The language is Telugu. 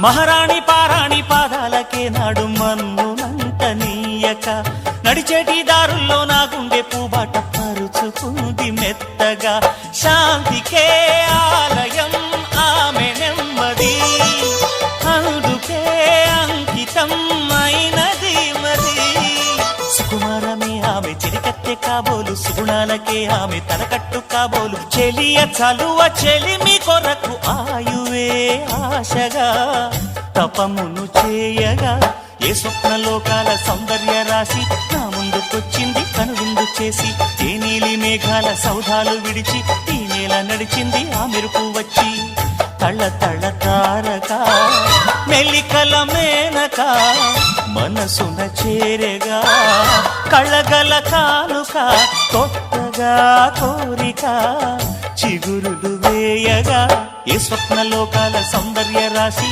మహారాణి పారాణి పాదాలకే నాడు మన్నునంత నీయక నడిచేటి దారుల్లో నా గుండె పూబాట పరుచుకుంది మెత్తగా. శాంతికే ఆలయం ఆమె నెమ్మది, అందుకే అంకితం అయినది మది. సుకుమారమే ఆమె చెలికత్తె కాబోలు, సుగుణాలకే ఆమె తలకట్టు కాబోలు. చెలియ చలువ చెలిమి కొరకు ఆయువే ఆశగా తపమును చేయగా ఏ స్వప్నలోకాల సౌందర్య రాశి నా ముందుకొచ్చింది కనువిందు చేసి. ఏ నీలి మేఘాల సౌధాలు విడిచి ఈ నేల నడిచింది ఆ మెరుపు వచ్చి. తళ తళ తారక మెల్లికల మేనక మనసున చేరగా కళ్ళగల కానుక కొత్తగా కోరిక చిగురులు వేయగా ఏ స్వప్నలోకాల సౌందర్య రాశి